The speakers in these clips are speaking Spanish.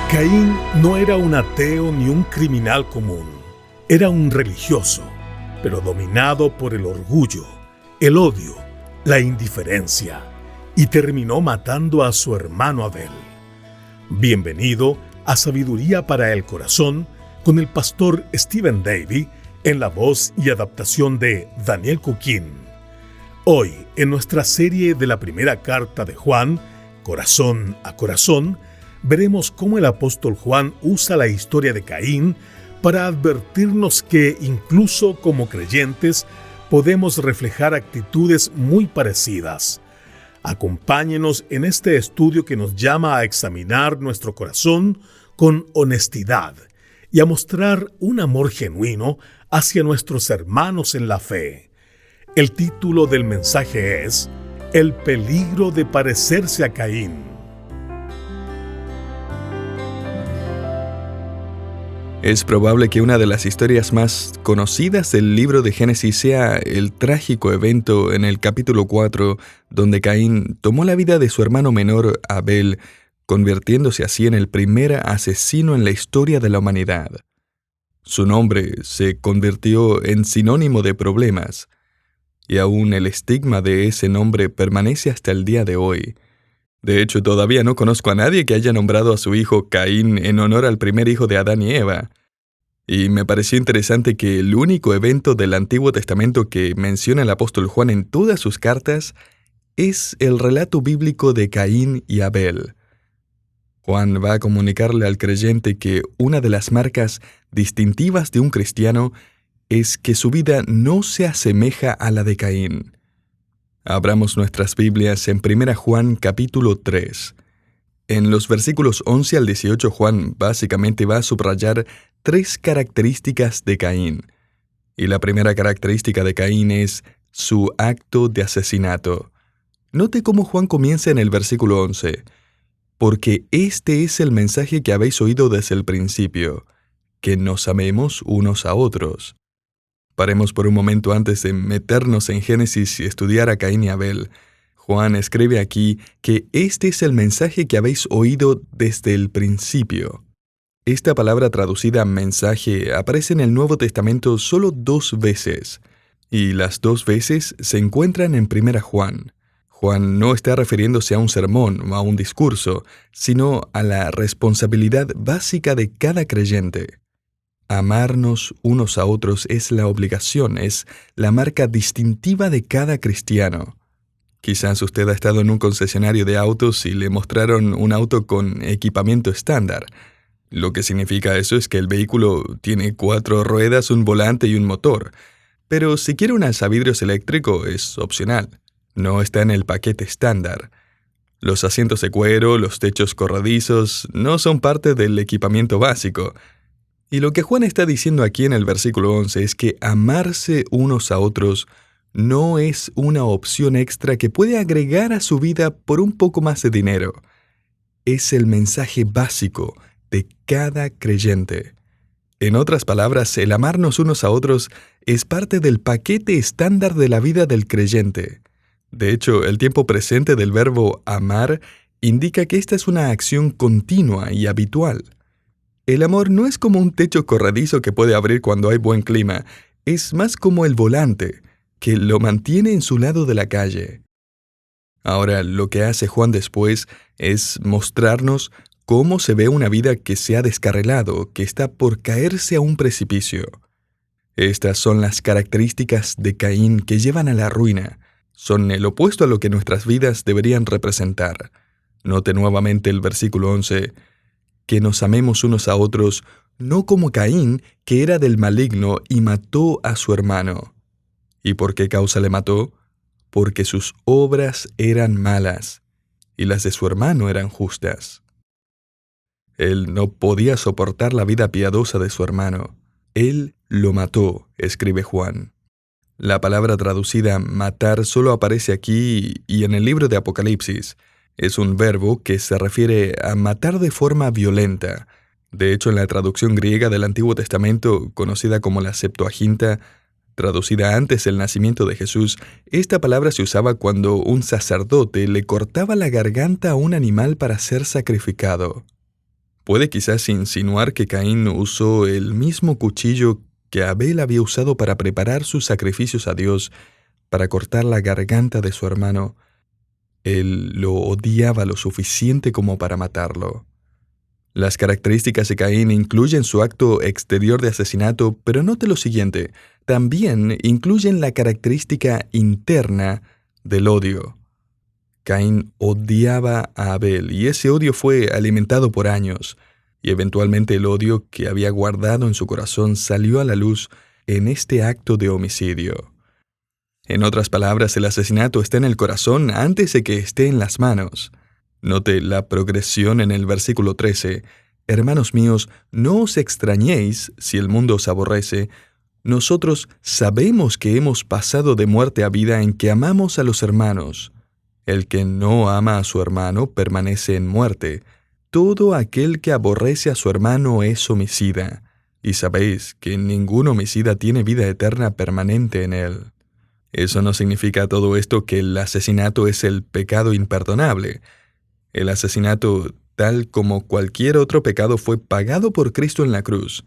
Caín no era un ateo ni un criminal común. Era un religioso, pero dominado por el orgullo, el odio, la indiferencia, y terminó matando a su hermano Abel. Bienvenido a Sabiduría para el Corazón con el pastor Stephen Davey en la voz y adaptación de Daniel Cuquín. Hoy, en nuestra serie de la primera carta de Juan, Corazón a Corazón, veremos cómo el apóstol Juan usa la historia de Caín para advertirnos que, incluso como creyentes, podemos reflejar actitudes muy parecidas. Acompáñenos en este estudio que nos llama a examinar nuestro corazón con honestidad y a mostrar un amor genuino hacia nuestros hermanos en la fe. El título del mensaje es El peligro de parecerse a Caín. Es probable que una de las historias más conocidas del libro de Génesis sea el trágico evento en el capítulo 4, donde Caín tomó la vida de su hermano menor Abel, convirtiéndose así en el primer asesino en la historia de la humanidad. Su nombre se convirtió en sinónimo de problemas, y aún el estigma de ese nombre permanece hasta el día de hoy. De hecho, todavía no conozco a nadie que haya nombrado a su hijo Caín en honor al primer hijo de Adán y Eva. Y me pareció interesante que el único evento del Antiguo Testamento que menciona el apóstol Juan en todas sus cartas es el relato bíblico de Caín y Abel. Juan va a comunicarle al creyente que una de las marcas distintivas de un cristiano es que su vida no se asemeja a la de Caín. Abramos nuestras Biblias en 1 Juan capítulo 3. En los versículos 11 al 18, Juan básicamente va a subrayar 3 características de Caín. Y la primera característica de Caín es su acto de asesinato. Note cómo Juan comienza en el versículo 11. Porque este es el mensaje que habéis oído desde el principio, que nos amemos unos a otros. Paremos por un momento antes de meternos en Génesis y estudiar a Caín y Abel. Juan escribe aquí que este es el mensaje que habéis oído desde el principio. Esta palabra traducida mensaje aparece en el Nuevo Testamento solo 2 veces, y las 2 veces se encuentran en 1 Juan. Juan no está refiriéndose a un sermón o a un discurso, sino a la responsabilidad básica de cada creyente. Amarnos unos a otros es la obligación, es la marca distintiva de cada cristiano. Quizás usted ha estado en un concesionario de autos y le mostraron un auto con equipamiento estándar. Lo que significa eso es que el vehículo tiene 4 ruedas, un volante y un motor. Pero si quiere un alzavidrios eléctrico es opcional. No está en el paquete estándar. Los asientos de cuero, los techos corredizos, no son parte del equipamiento básico. Y lo que Juan está diciendo aquí en el versículo 11 es que amarse unos a otros no es una opción extra que puede agregar a su vida por un poco más de dinero. Es el mensaje básico de cada creyente. En otras palabras, el amarnos unos a otros es parte del paquete estándar de la vida del creyente. De hecho, el tiempo presente del verbo amar indica que esta es una acción continua y habitual. El amor no es como un techo corredizo que puede abrir cuando hay buen clima, es más como el volante, que lo mantiene en su lado de la calle. Ahora, lo que hace Juan después es mostrarnos cómo se ve una vida que se ha descarrilado, que está por caerse a un precipicio. Estas son las características de Caín que llevan a la ruina. Son el opuesto a lo que nuestras vidas deberían representar. Note nuevamente el versículo 11. Que nos amemos unos a otros, no como Caín, que era del maligno y mató a su hermano. ¿Y por qué causa le mató? Porque sus obras eran malas, y las de su hermano eran justas. Él no podía soportar la vida piadosa de su hermano. Él lo mató, escribe Juan. La palabra traducida matar solo aparece aquí y en el libro de Apocalipsis. Es un verbo que se refiere a matar de forma violenta. De hecho, en la traducción griega del Antiguo Testamento, conocida como la Septuaginta, Traducida antes del nacimiento de Jesús, esta palabra se usaba cuando un sacerdote le cortaba la garganta a un animal para ser sacrificado. Puede quizás insinuar que Caín usó el mismo cuchillo que Abel había usado para preparar sus sacrificios a Dios, para cortar la garganta de su hermano. Él lo odiaba lo suficiente como para matarlo. Las características de Caín incluyen su acto exterior de asesinato, pero note lo siguiente, también incluyen la característica interna del odio. Caín odiaba a Abel y ese odio fue alimentado por años, y eventualmente el odio que había guardado en su corazón salió a la luz en este acto de homicidio. En otras palabras, el asesinato está en el corazón antes de que esté en las manos. Note la progresión en el versículo 13. Hermanos míos, no os extrañéis si el mundo os aborrece. Nosotros sabemos que hemos pasado de muerte a vida en que amamos a los hermanos. El que no ama a su hermano permanece en muerte. Todo aquel que aborrece a su hermano es homicida. Y sabéis que ningún homicida tiene vida eterna permanente en él. Eso no significa todo esto que el asesinato es el pecado imperdonable. El asesinato, tal como cualquier otro pecado, fue pagado por Cristo en la cruz.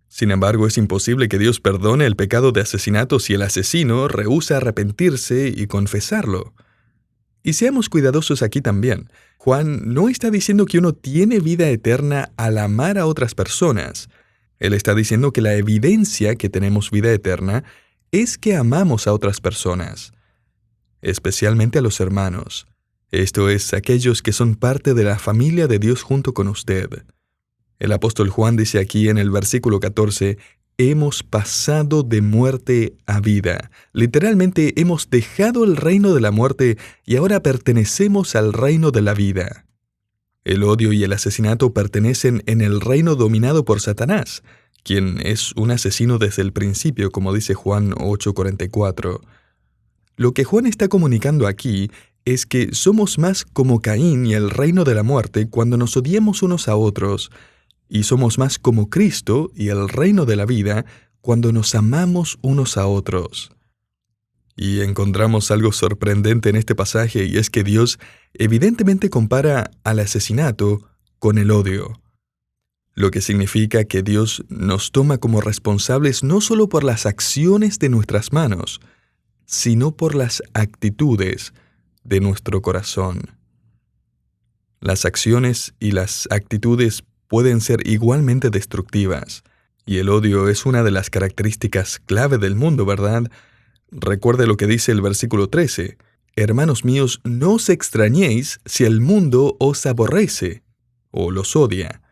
Sin embargo, es imposible que Dios perdone el pecado de asesinato si el asesino rehúsa arrepentirse y confesarlo. Y seamos cuidadosos aquí también. Juan no está diciendo que uno tiene vida eterna al amar a otras personas. Él está diciendo que la evidencia que tenemos vida eterna es que amamos a otras personas, especialmente a los hermanos. Esto es, aquellos que son parte de la familia de Dios junto con usted. El apóstol Juan dice aquí en el versículo 14, hemos pasado de muerte a vida. Literalmente, hemos dejado el reino de la muerte y ahora pertenecemos al reino de la vida. El odio y el asesinato pertenecen en el reino dominado por Satanás, quien es un asesino desde el principio, como dice Juan 8:44. Lo que Juan está comunicando aquí es que somos más como Caín y el reino de la muerte cuando nos odiamos unos a otros, y somos más como Cristo y el reino de la vida cuando nos amamos unos a otros. Y encontramos algo sorprendente en este pasaje, y es que Dios evidentemente compara al asesinato con el odio, lo que significa que Dios nos toma como responsables no solo por las acciones de nuestras manos, sino por las actitudes de nuestro corazón. Las acciones y las actitudes pueden ser igualmente destructivas, y el odio es una de las características clave del mundo, ¿verdad? Recuerde lo que dice el versículo 13. Hermanos míos, no os extrañéis si el mundo os aborrece o los odia.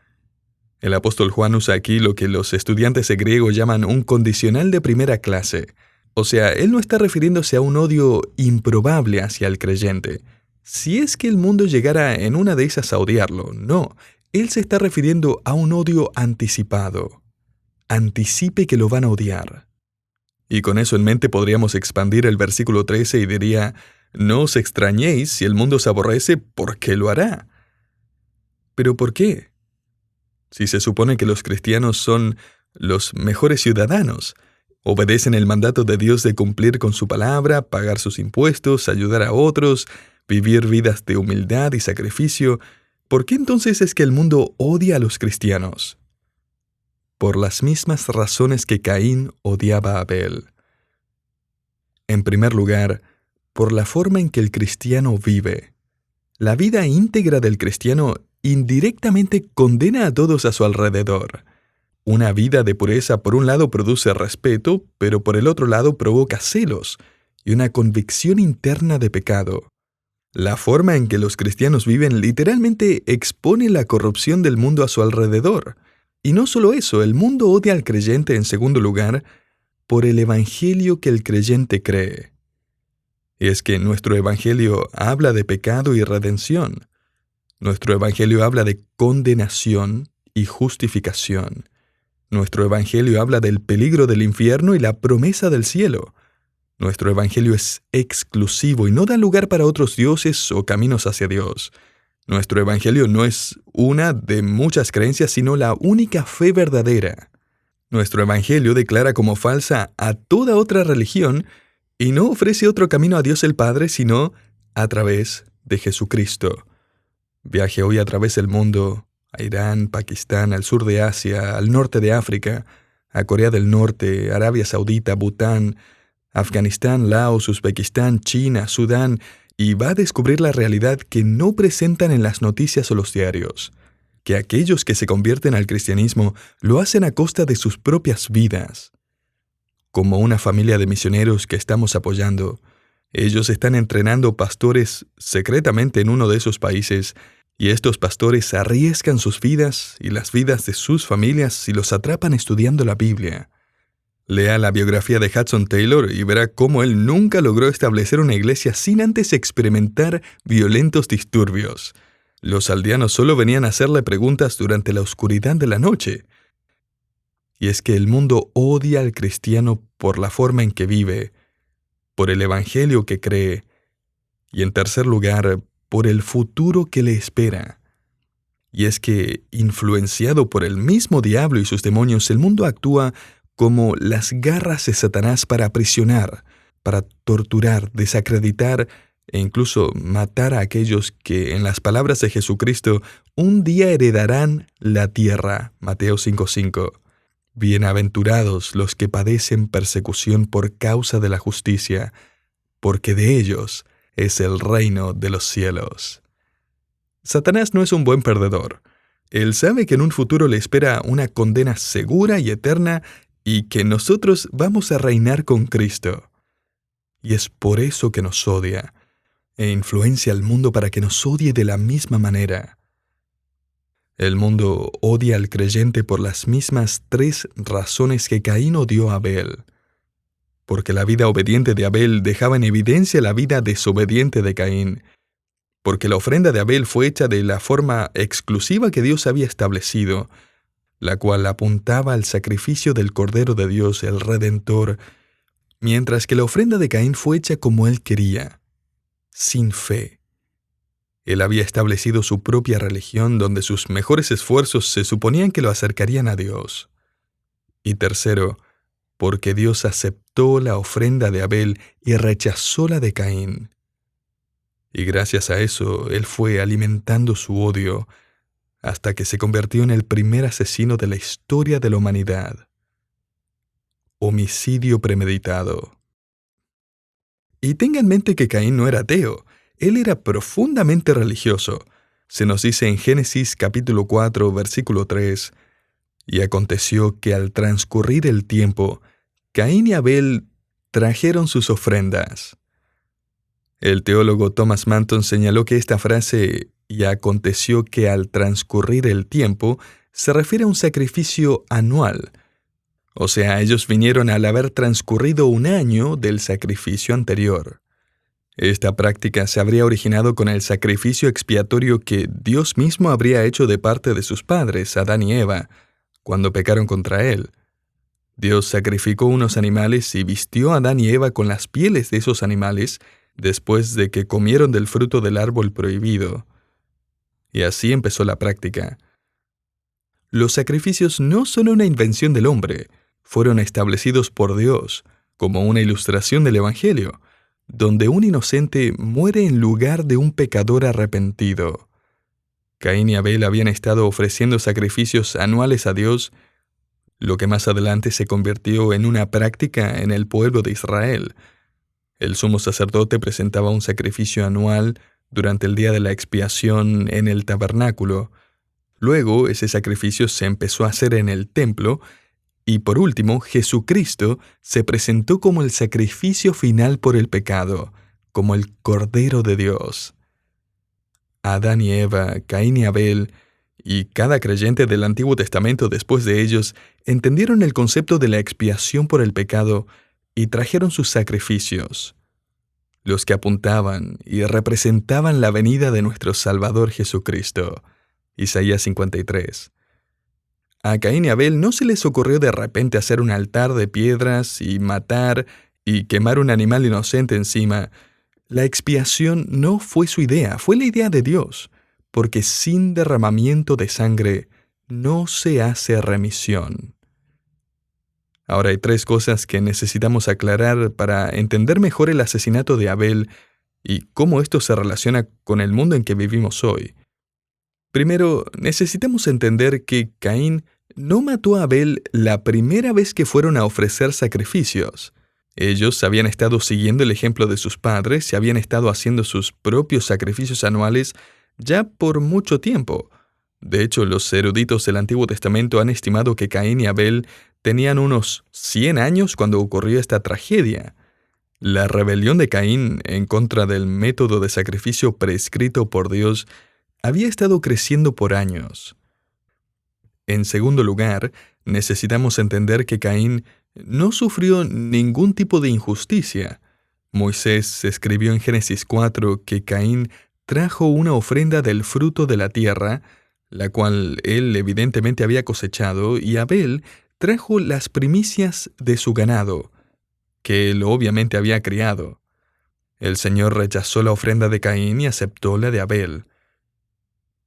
El apóstol Juan usa aquí lo que los estudiantes de griego llaman un condicional de primera clase. O sea, él no está refiriéndose a un odio improbable hacia el creyente. Si es que el mundo llegara en una de esas a odiarlo, no. Él se está refiriendo a un odio anticipado. Anticipe que lo van a odiar. Y con eso en mente podríamos expandir el versículo 13 y diría, no os extrañéis si el mundo os aborrece, porque lo hará. ¿Pero por qué? Si se supone que los cristianos son los mejores ciudadanos, obedecen el mandato de Dios de cumplir con su palabra, pagar sus impuestos, ayudar a otros, vivir vidas de humildad y sacrificio, ¿por qué entonces es que el mundo odia a los cristianos? Por las mismas razones que Caín odiaba a Abel. En primer lugar, por la forma en que el cristiano vive. La vida íntegra del cristiano indirectamente condena a todos a su alrededor. Una vida de pureza por un lado produce respeto, pero por el otro lado provoca celos y una convicción interna de pecado. La forma en que los cristianos viven literalmente expone la corrupción del mundo a su alrededor. Y no solo eso, el mundo odia al creyente en segundo lugar por el evangelio que el creyente cree. Es que nuestro evangelio habla de pecado y redención. Nuestro evangelio habla de condenación y justificación. Nuestro evangelio habla del peligro del infierno y la promesa del cielo. Nuestro evangelio es exclusivo y no da lugar para otros dioses o caminos hacia Dios. Nuestro evangelio no es una de muchas creencias, sino la única fe verdadera. Nuestro Evangelio declara como falsa a toda otra religión y no ofrece otro camino a Dios el Padre sino a través de Jesucristo. Viaje hoy a través del mundo, a Irán, Pakistán, al sur de Asia, al norte de África, a Corea del Norte, Arabia Saudita, Bután, Afganistán, Laos, Uzbekistán, China, Sudán, y va a descubrir la realidad que no presentan en las noticias o los diarios, que aquellos que se convierten al cristianismo lo hacen a costa de sus propias vidas. Como una familia de misioneros que estamos apoyando, ellos están entrenando pastores secretamente en uno de esos países, y estos pastores arriesgan sus vidas y las vidas de sus familias si los atrapan estudiando la Biblia. Lea la biografía de Hudson Taylor y verá cómo él nunca logró establecer una iglesia sin antes experimentar violentos disturbios. Los aldeanos solo venían a hacerle preguntas durante la oscuridad de la noche. Y es que el mundo odia al cristiano por la forma en que vive, por el evangelio que cree, y en tercer lugar, por el futuro que le espera. Y es que, influenciado por el mismo diablo y sus demonios, el mundo actúa como las garras de Satanás para aprisionar, para torturar, desacreditar e incluso matar a aquellos que, en las palabras de Jesucristo, un día heredarán la tierra. Mateo 5:5. Bienaventurados los que padecen persecución por causa de la justicia, porque de ellos es el reino de los cielos. Satanás no es un buen perdedor. Él sabe que en un futuro le espera una condena segura y eterna y que nosotros vamos a reinar con Cristo. Y es por eso que nos odia, e influencia al mundo para que nos odie de la misma manera. El mundo odia al creyente por las mismas 3 razones que Caín odió a Abel. Porque la vida obediente de Abel dejaba en evidencia la vida desobediente de Caín. Porque la ofrenda de Abel fue hecha de la forma exclusiva que Dios había establecido, la cual apuntaba al sacrificio del Cordero de Dios, el Redentor, mientras que la ofrenda de Caín fue hecha como él quería, sin fe. Él había establecido su propia religión donde sus mejores esfuerzos se suponían que lo acercarían a Dios. Y tercero, porque Dios aceptó la ofrenda de Abel y rechazó la de Caín. Y gracias a eso, él fue alimentando su odio hasta que se convirtió en el primer asesino de la historia de la humanidad. Homicidio premeditado. Y tenga en mente que Caín no era ateo. Él era profundamente religioso. Se nos dice en Génesis capítulo 4, versículo 3, «Y aconteció que al transcurrir el tiempo, Caín y Abel trajeron sus ofrendas». El teólogo Thomas Manton señaló que esta frase, «y aconteció que al transcurrir el tiempo», se refiere a un sacrificio anual. O sea, ellos vinieron al haber transcurrido un año del sacrificio anterior. Esta práctica se habría originado con el sacrificio expiatorio que Dios mismo habría hecho de parte de sus padres, Adán y Eva, cuando pecaron contra él. Dios sacrificó unos animales y vistió a Adán y Eva con las pieles de esos animales después de que comieron del fruto del árbol prohibido. Y así empezó la práctica. Los sacrificios no son una invención del hombre, fueron establecidos por Dios como una ilustración del Evangelio, donde un inocente muere en lugar de un pecador arrepentido. Caín y Abel habían estado ofreciendo sacrificios anuales a Dios, lo que más adelante se convirtió en una práctica en el pueblo de Israel. El sumo sacerdote presentaba un sacrificio anual durante el día de la expiación en el tabernáculo. Luego, ese sacrificio se empezó a hacer en el templo, y por último, Jesucristo se presentó como el sacrificio final por el pecado, como el Cordero de Dios. Adán y Eva, Caín y Abel, y cada creyente del Antiguo Testamento después de ellos, entendieron el concepto de la expiación por el pecado y trajeron sus sacrificios, los que apuntaban y representaban la venida de nuestro Salvador Jesucristo. Isaías 53. A Caín y Abel no se les ocurrió de repente hacer un altar de piedras y matar y quemar un animal inocente encima. La expiación no fue su idea, fue la idea de Dios, porque sin derramamiento de sangre no se hace remisión. Ahora hay 3 cosas que necesitamos aclarar para entender mejor el asesinato de Abel y cómo esto se relaciona con el mundo en que vivimos hoy. Primero, necesitamos entender que Caín no mató a Abel la primera vez que fueron a ofrecer sacrificios. Ellos habían estado siguiendo el ejemplo de sus padres y habían estado haciendo sus propios sacrificios anuales ya por mucho tiempo. De hecho, los eruditos del Antiguo Testamento han estimado que Caín y Abel tenían unos 100 años cuando ocurrió esta tragedia. La rebelión de Caín en contra del método de sacrificio prescrito por Dios había estado creciendo por años. En segundo lugar, necesitamos entender que Caín no sufrió ningún tipo de injusticia. Moisés escribió en Génesis 4 que Caín trajo una ofrenda del fruto de la tierra, la cual él evidentemente había cosechado, y Abel trajo las primicias de su ganado, que él obviamente había criado. El Señor rechazó la ofrenda de Caín y aceptó la de Abel.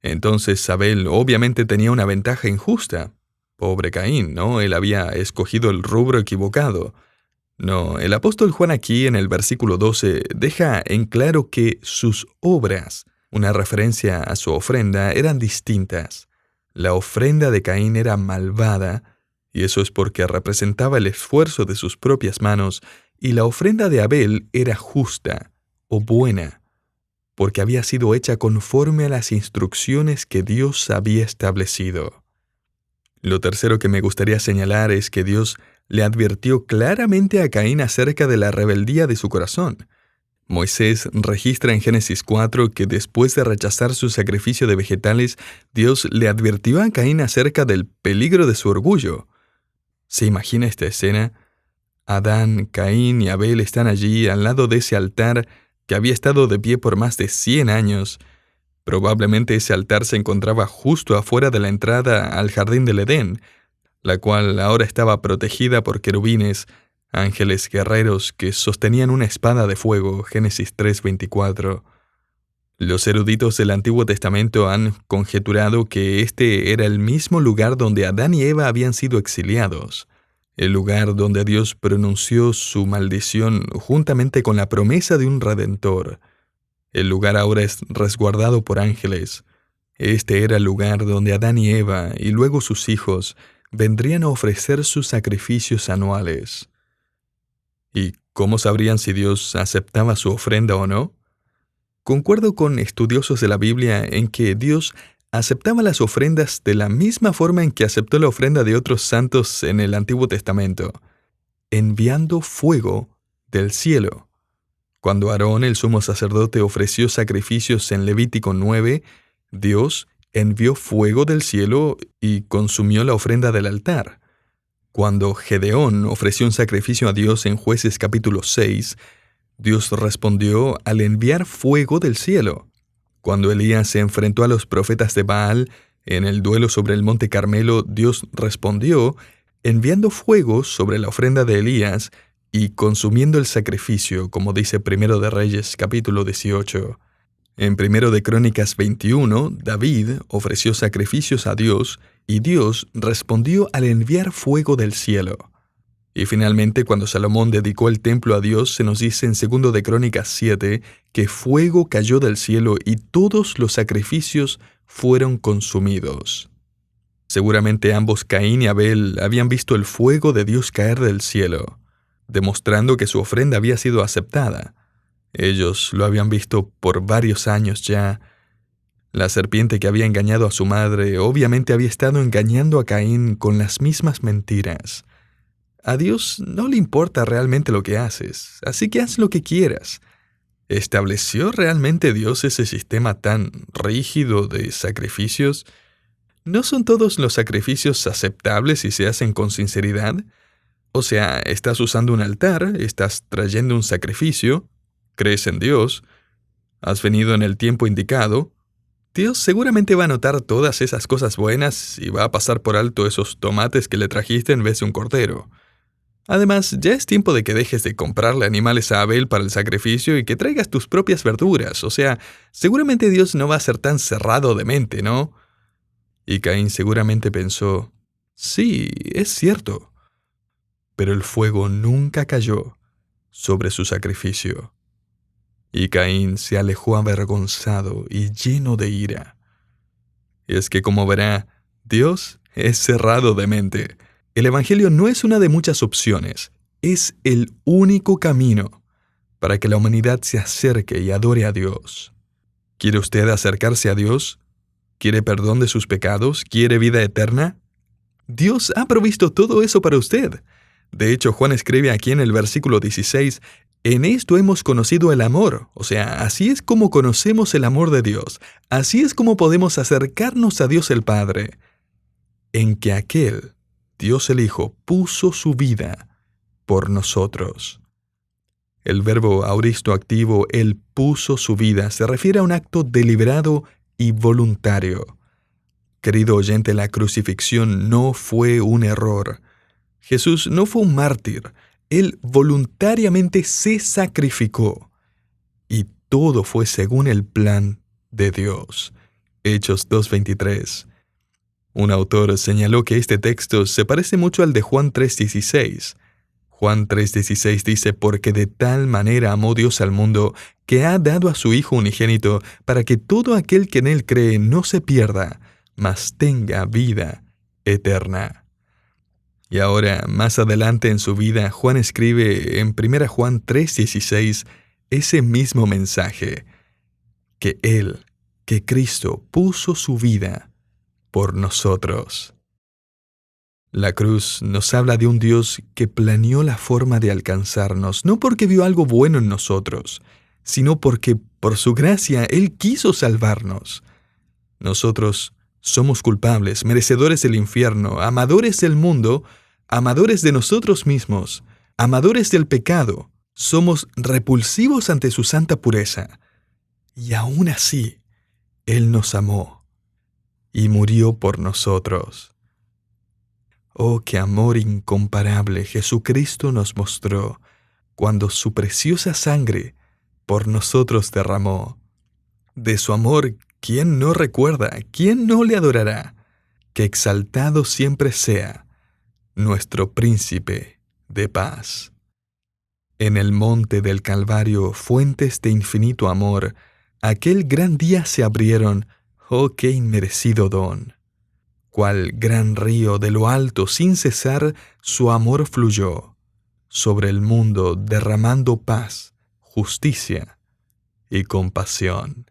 Entonces Abel obviamente tenía una ventaja injusta. Pobre Caín, ¿no? Él había escogido el rubro equivocado. No, el apóstol Juan aquí en el versículo 12 deja en claro que sus obras, una referencia a su ofrenda, eran distintas. La ofrenda de Caín era malvada, y eso es porque representaba el esfuerzo de sus propias manos, y la ofrenda de Abel era justa o buena, porque había sido hecha conforme a las instrucciones que Dios había establecido. Lo tercero que me gustaría señalar es que Dios le advirtió claramente a Caín acerca de la rebeldía de su corazón. Moisés registra en Génesis 4 que después de rechazar su sacrificio de vegetales, Dios le advirtió a Caín acerca del peligro de su orgullo. ¿Se imagina esta escena? Adán, Caín y Abel están allí al lado de ese altar que había estado de pie por más de 100 años. Probablemente ese altar se encontraba justo afuera de la entrada al jardín del Edén, la cual ahora estaba protegida por querubines, ángeles guerreros que sostenían una espada de fuego, Génesis 3:24. Los eruditos del Antiguo Testamento han conjeturado que este era el mismo lugar donde Adán y Eva habían sido exiliados, el lugar donde Dios pronunció su maldición juntamente con la promesa de un Redentor. El lugar ahora es resguardado por ángeles. Este era el lugar donde Adán y Eva, y luego sus hijos, vendrían a ofrecer sus sacrificios anuales. ¿Y cómo sabrían si Dios aceptaba su ofrenda o no? Concuerdo con estudiosos de la Biblia en que Dios aceptaba las ofrendas de la misma forma en que aceptó la ofrenda de otros santos en el Antiguo Testamento, enviando fuego del cielo. Cuando Aarón, el sumo sacerdote, ofreció sacrificios en Levítico 9, Dios envió fuego del cielo y consumió la ofrenda del altar. Cuando Gedeón ofreció un sacrificio a Dios en Jueces capítulo 6, Dios respondió al enviar fuego del cielo. Cuando Elías se enfrentó a los profetas de Baal en el duelo sobre el monte Carmelo, Dios respondió enviando fuego sobre la ofrenda de Elías y consumiendo el sacrificio, como dice Primero de Reyes capítulo 18. En Primero de Crónicas 21, David ofreció sacrificios a Dios y Dios respondió al enviar fuego del cielo. Y finalmente, cuando Salomón dedicó el templo a Dios, se nos dice en 2 de Crónicas 7 que fuego cayó del cielo y todos los sacrificios fueron consumidos. Seguramente ambos, Caín y Abel, habían visto el fuego de Dios caer del cielo, demostrando que su ofrenda había sido aceptada. Ellos lo habían visto por varios años ya. La serpiente que había engañado a su madre obviamente había estado engañando a Caín con las mismas mentiras. A Dios no le importa realmente lo que haces, así que haz lo que quieras. ¿Estableció realmente Dios ese sistema tan rígido de sacrificios? ¿No son todos los sacrificios aceptables si se hacen con sinceridad? O sea, estás usando un altar, estás trayendo un sacrificio, crees en Dios, has venido en el tiempo indicado. Dios seguramente va a notar todas esas cosas buenas y va a pasar por alto esos tomates que le trajiste en vez de un cordero. Además, ya es tiempo de que dejes de comprarle animales a Abel para el sacrificio y que traigas tus propias verduras. O sea, seguramente Dios no va a ser tan cerrado de mente, ¿no? Y Caín seguramente pensó, sí, es cierto. pero el fuego nunca cayó sobre su sacrificio. Y Caín se alejó avergonzado y lleno de ira. Y es que, como verá, Dios es cerrado de mente. El Evangelio no es una de muchas opciones, es el único camino para que la humanidad se acerque y adore a Dios. ¿Quiere usted acercarse a Dios? ¿Quiere perdón de sus pecados? ¿Quiere vida eterna? Dios ha provisto todo eso para usted. De hecho, Juan escribe aquí en el versículo 16, en esto hemos conocido el amor. O sea, así es como conocemos el amor de Dios. Así es como podemos acercarnos a Dios el Padre. En que aquel, Dios el Hijo, puso su vida por nosotros. El verbo auristo activo, Él puso su vida, se refiere a un acto deliberado y voluntario. Querido oyente, la crucifixión no fue un error. Jesús no fue un mártir. Él voluntariamente se sacrificó. Y todo fue según el plan de Dios. Hechos 2:23. Un autor señaló que este texto se parece mucho al de Juan 3:16. Juan 3:16 dice, porque de tal manera amó Dios al mundo, que ha dado a su Hijo unigénito, para que todo aquel que en Él cree no se pierda, mas tenga vida eterna. Y ahora, más adelante en su vida, Juan escribe en 1 Juan 3:16 ese mismo mensaje, que Él, que Cristo, puso su vida por nosotros. La cruz nos habla de un Dios que planeó la forma de alcanzarnos, no porque vio algo bueno en nosotros, sino porque, por su gracia, Él quiso salvarnos. Nosotros somos culpables, merecedores del infierno, amadores del mundo, amadores de nosotros mismos, amadores del pecado. Somos repulsivos ante su santa pureza. Y aún así, Él nos amó y murió por nosotros. Oh, qué amor incomparable Jesucristo nos mostró cuando su preciosa sangre por nosotros derramó. De su amor, ¿quién no recuerda? ¿Quién no le adorará? Que exaltado siempre sea nuestro príncipe de paz. En el monte del Calvario, fuentes de infinito amor, aquel gran día se abrieron, oh, qué inmerecido don. Cual gran río de lo alto sin cesar su amor fluyó, sobre el mundo derramando paz, justicia y compasión.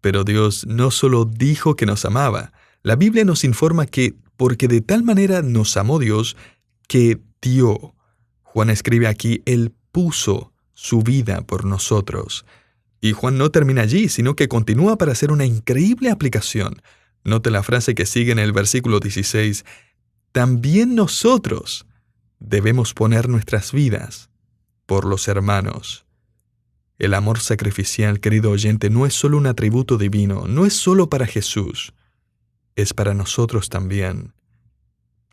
Pero Dios no solo dijo que nos amaba, la Biblia nos informa que, porque de tal manera nos amó Dios, que dio. Juan escribe aquí, Él puso su vida por nosotros. Y Juan no termina allí, sino que continúa para hacer una increíble aplicación. Note la frase que sigue en el versículo 16. También nosotros debemos poner nuestras vidas por los hermanos. El amor sacrificial, querido oyente, no es solo un atributo divino, no es solo para Jesús, es para nosotros también.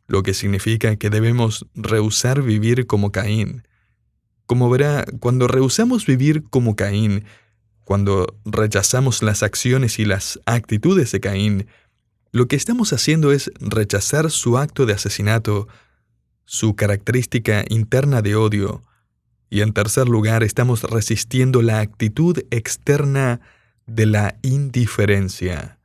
Lo que significa que debemos rehusar vivir como Caín. Como verá, cuando rehusamos vivir como Caín, cuando rechazamos las acciones y las actitudes de Caín, lo que estamos haciendo es rechazar su acto de asesinato, su característica interna de odio, y en tercer lugar estamos resistiendo la actitud externa de la indiferencia.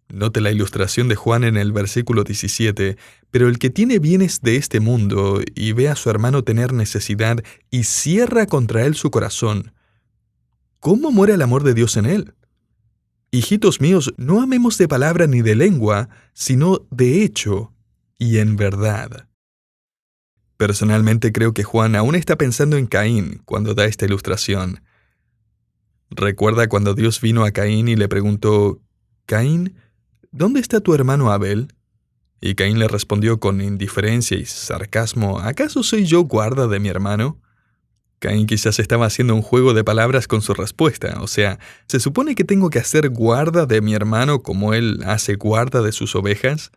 Note la ilustración de Juan en el versículo 17, pero el que tiene bienes de este mundo y ve a su hermano tener necesidad y cierra contra él su corazón, ¿cómo muere el amor de Dios en él? Hijitos míos, no amemos de palabra ni de lengua, sino de hecho y en verdad. Personalmente creo que Juan aún está pensando en Caín cuando da esta ilustración. ¿Recuerda cuando Dios vino a Caín y le preguntó, Caín, ¿dónde está tu hermano Abel? Y Caín le respondió con indiferencia y sarcasmo, ¿acaso soy yo guarda de mi hermano? Caín quizás estaba haciendo un juego de palabras con su respuesta, o sea, ¿se supone que tengo que hacer guarda de mi hermano como él hace guarda de sus ovejas?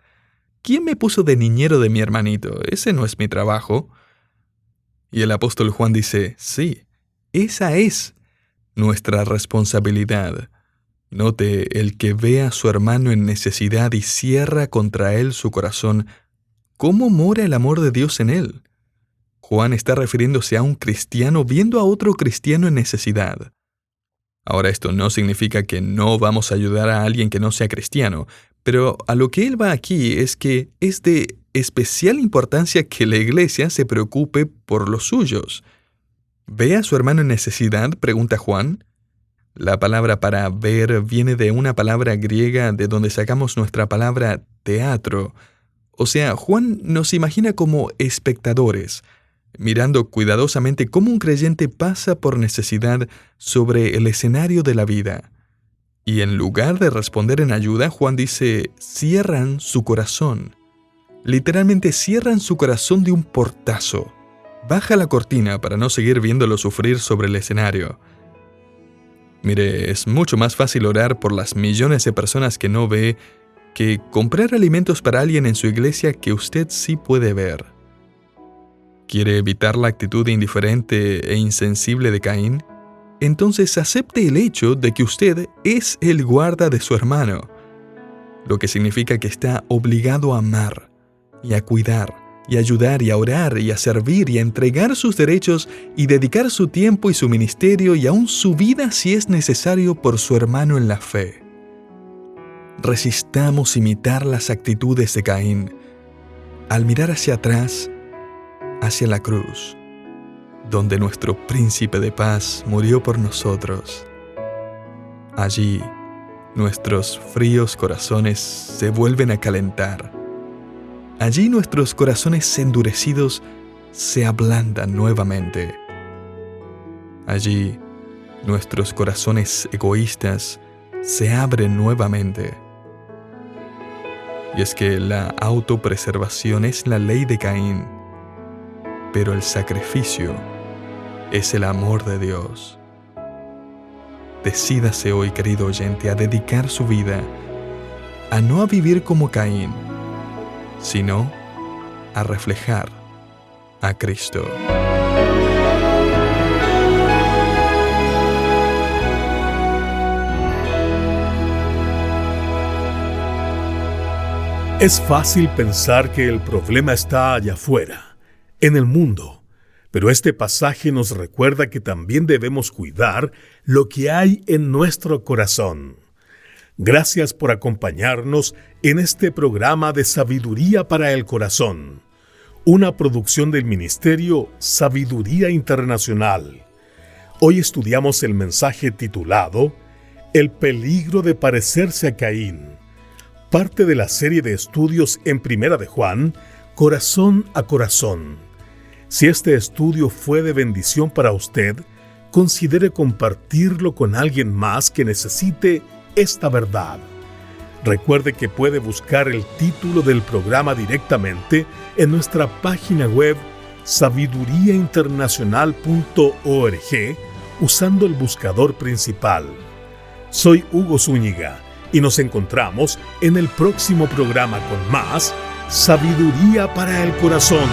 ¿Quién me puso de niñero de mi hermanito? Ese no es mi trabajo. Y el apóstol Juan dice, sí, esa es nuestra responsabilidad. Note, el que ve a su hermano en necesidad y cierra contra él su corazón, cómo mora el amor de Dios en él. Juan está refiriéndose a un cristiano viendo a otro cristiano en necesidad. Ahora, esto no significa que no vamos a ayudar a alguien que no sea cristiano, pero a lo que él va aquí es que es de especial importancia que la iglesia se preocupe por los suyos. ¿Ve a su hermano en necesidad?, pregunta Juan. La palabra para ver viene de una palabra griega de donde sacamos nuestra palabra teatro. O sea, Juan nos imagina como espectadores, mirando cuidadosamente cómo un creyente pasa por necesidad sobre el escenario de la vida. Y en lugar de responder en ayuda, Juan dice, cierran su corazón. Literalmente cierran su corazón de un portazo. Baja la cortina para no seguir viéndolo sufrir sobre el escenario. Mire, es mucho más fácil orar por las millones de personas que no ve que comprar alimentos para alguien en su iglesia que usted sí puede ver. ¿Quiere evitar la actitud indiferente e insensible de Caín? Entonces acepte el hecho de que usted es el guarda de su hermano, lo que significa que está obligado a amar y a cuidar y a ayudar y a orar y a servir y a entregar sus derechos y dedicar su tiempo y su ministerio y aún su vida si es necesario por su hermano en la fe. Resistamos imitar las actitudes de Caín al mirar hacia atrás, hacia la cruz, donde nuestro príncipe de paz murió por nosotros. Allí, nuestros fríos corazones se vuelven a calentar. Allí nuestros corazones endurecidos se ablandan nuevamente. Allí, nuestros corazones egoístas se abren nuevamente. Y es que la autopreservación es la ley de Caín, pero el sacrificio es el amor de Dios. Decídase hoy, querido oyente, a dedicar su vida a no a vivir como Caín, sino a reflejar a Cristo. Es fácil pensar que el problema está allá afuera, en el mundo, pero este pasaje nos recuerda que también debemos cuidar lo que hay en nuestro corazón. Gracias por acompañarnos en este programa de Sabiduría para el Corazón, una producción del Ministerio Sabiduría Internacional. Hoy estudiamos el mensaje titulado El peligro de parecerse a Caín, parte de la serie de estudios en Primera de Juan, Corazón a Corazón. Si este estudio fue de bendición para usted, considere compartirlo con alguien más que necesite esta verdad. Recuerde que puede buscar el título del programa directamente en nuestra página web sabiduriainternacional.org usando el buscador principal. Soy Hugo Zúñiga y nos encontramos en el próximo programa con más Sabiduría para el Corazón.